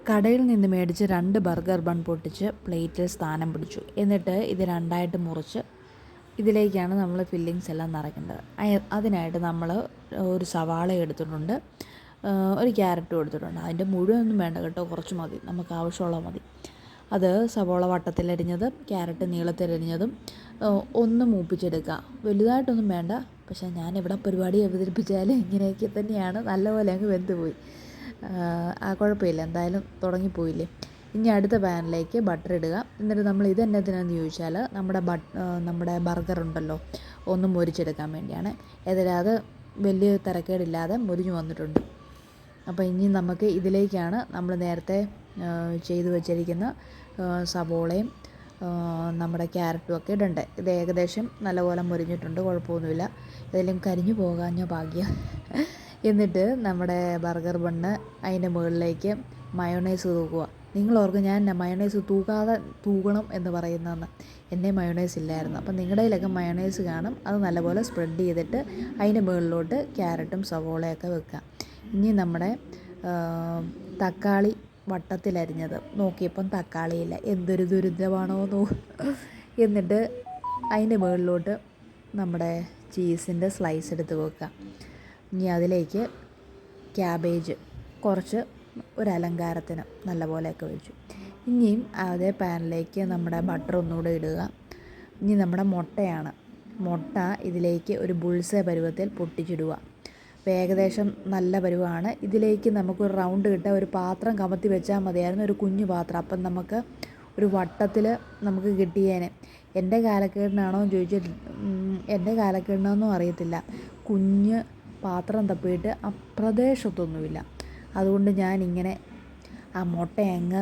കടയിൽ നിന്ന് മേടിച്ച് 2 ബർഗർ ബൺ പൊട്ടിച്ച് പ്ലേറ്റിൽ സ്ഥാനം പിടിച്ചു. എന്നിട്ട് ഇത് രണ്ടായിട്ട് മുറിച്ച് ഇതിലേക്കാണ് നമ്മൾ ഫില്ലിങ്സ് എല്ലാം നിറയ്ക്കേണ്ടത്. അതിനായിട്ട് നമ്മൾ ഒരു സവാള എടുത്തിട്ടുണ്ട്, ഒരു ക്യാരറ്റും എടുത്തിട്ടുണ്ട്. അതിൻ്റെ മുഴുവനൊന്നും വേണ്ട കേട്ടോ, കുറച്ച് മതി, നമുക്ക് ആവശ്യമുള്ളത് മതി. അത് സവാള വട്ടത്തിലരിഞ്ഞതും ക്യാരറ്റ് നീളത്തിലരിഞ്ഞതും ഒന്ന് മൂപ്പിച്ചെടുക്കുക. വലുതായിട്ടൊന്നും വേണ്ട. പക്ഷേ ഞാനിവിടെ പരിപാടി അവതരിപ്പിച്ചാൽ ഇങ്ങനെയൊക്കെ തന്നെയാണ്, നല്ലപോലെ അങ്ങ് വെന്ത് പോയി. കുഴപ്പമില്ല, എന്തായാലും തുടങ്ങിപ്പോയില്ലേ. ഇനി അടുത്ത പാനിലേക്ക് ബട്ടർ ഇടുക. എന്നിട്ട് നമ്മൾ ഇതെന്നതിനാന്ന് ചോദിച്ചാൽ നമ്മുടെ ബർഗർ ഉണ്ടല്ലോ, ഒന്ന് മൊരിച്ചെടുക്കാൻ വേണ്ടിയാണ്. ഏതായാലും അത് വലിയ തിരക്കേടില്ലാതെ മൊരിഞ്ഞു വന്നിട്ടുണ്ട്. അപ്പോൾ ഇനി നമുക്ക് ഇതിലേക്കാണ് നമ്മൾ നേരത്തെ ചെയ്തു വച്ചിരിക്കുന്ന സവോളയും നമ്മുടെ ക്യാരറ്റും ഒക്കെ ഇടണ്ടേ. ഇത് ഏകദേശം നല്ലപോലെ മൊരിഞ്ഞിട്ടുണ്ട്, കുഴപ്പമൊന്നുമില്ല. ഇതെല്ലാം കരിഞ്ഞു പോകാഞ്ഞ ഭാഗ്യം. എന്നിട്ട് നമ്മുടെ ബർഗർ ബണ്ണ് അതിൻ്റെ മുകളിലേക്ക് മയോണൈസ് തൂക്കുക. നിങ്ങളോർക്കും ഞാൻ മയോണൈസ് തൂകണം എന്ന് പറയുന്നതെന്ന്. എൻ്റെ മയോണൈസ് ഇല്ലായിരുന്നു. അപ്പം നിങ്ങളുടെ കയ്യിലൊക്കെ മയോണൈസ് കാണും. അത് നല്ലപോലെ സ്പ്രെഡ് ചെയ്തിട്ട് അതിൻ്റെ മുകളിലോട്ട് ക്യാരറ്റും സവോളയൊക്കെ വെക്കുക. ഇനി നമ്മുടെ തക്കാളി വട്ടത്തിലരിഞ്ഞത്, നോക്കിയപ്പം തക്കാളിയില്ല, എന്തൊരു ദുരിതമാണോ എന്നിട്ട് അതിൻ്റെ മുകളിലോട്ട് നമ്മുടെ ചീസിൻ്റെ സ്ലൈസ് എടുത്ത് വെക്കുക. ഇനി അതിലേക്ക് ക്യാബേജ് കുറച്ച് ഒരു അലങ്കാരത്തിന് നല്ലപോലെയൊക്കെ വെച്ചു. ഇനിയും അതേ പാനിലേക്ക് നമ്മുടെ ബട്ടർ ഒന്നുകൂടെ ഇടുക. ഇനി നമ്മുടെ മുട്ടയാണ്. മുട്ട ഇതിലേക്ക് ഒരു ബുൾസേ പരുവത്തിൽ പൊട്ടിച്ചിടുക. അപ്പോൾ ഏകദേശം നല്ല പരുവമാണ്. ഇതിലേക്ക് നമുക്കൊരു റൗണ്ട് കിട്ടാൻ ഒരു പാത്രം കമത്തി വെച്ചാൽ മതിയായിരുന്നു, ഒരു കുഞ്ഞു പാത്രം. അപ്പം നമുക്ക് ഒരു വട്ടത്തിൽ നമുക്ക് കിട്ടിയേനെ. എൻ്റെ കാലക്കേടിനാണോ എന്ന് ചോദിച്ചാൽ എൻ്റെ കാലക്കേടിനാണെന്നും അറിയത്തില്ല, കുഞ്ഞ് പാത്രം തപ്പിയിട്ട് ആ പ്രദേശത്തൊന്നുമില്ല. അതുകൊണ്ട് ഞാനിങ്ങനെ ആ മുട്ട അങ്ങ്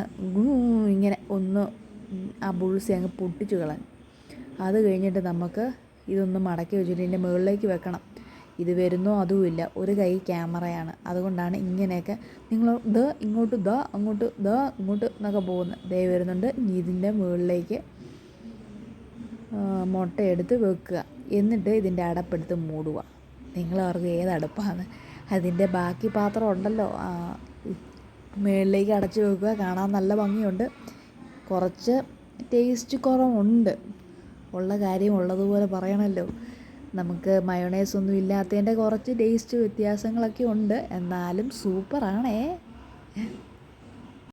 ഇങ്ങനെ ഒന്ന് ആ ബുൾസി അങ്ങ് പൊട്ടിച്ച് കളഞ്ഞു. അത് കഴിഞ്ഞിട്ട് നമുക്ക് ഇതൊന്ന് മടക്കി വെച്ചിട്ട് ഇതിൻ്റെ മുകളിലേക്ക് വെക്കണം. ഇത് വരുന്നോ അതുമില്ല, ഒരു കൈ ക്യാമറയാണ്. അതുകൊണ്ടാണ് ഇങ്ങനെയൊക്കെ നിങ്ങൾ ഇങ്ങോട്ട് അങ്ങോട്ട് ഇങ്ങോട്ട് എന്നൊക്കെ പോകുന്നത്. ദേ വരുന്നുണ്ട്. ഇനി ഇതിൻ്റെ മുകളിലേക്ക് മുട്ട എടുത്ത് വെക്കുക. എന്നിട്ട് ഇതിൻ്റെ അടപ്പെടുത്ത് മൂടുക. നിങ്ങളവർക്ക് ഏതടുപ്പാണ്, അതിൻ്റെ ബാക്കി പാത്രം ഉണ്ടല്ലോ മുകളിലേക്ക് അടച്ച് വെക്കുക. കാണാൻ നല്ല ഭംഗിയുണ്ട്. കുറച്ച് ടേസ്റ്റ് കുറവുണ്ട്, ഉള്ള കാര്യം ഉള്ളതുപോലെ പറയണമല്ലോ. നമുക്ക് മയോണൈസ് ഒന്നും ഇല്ലാത്തതിൻ്റെ കുറച്ച് ടേസ്റ്റ് വ്യത്യാസങ്ങളൊക്കെ ഉണ്ട്, എന്നാലും സൂപ്പറാണേ.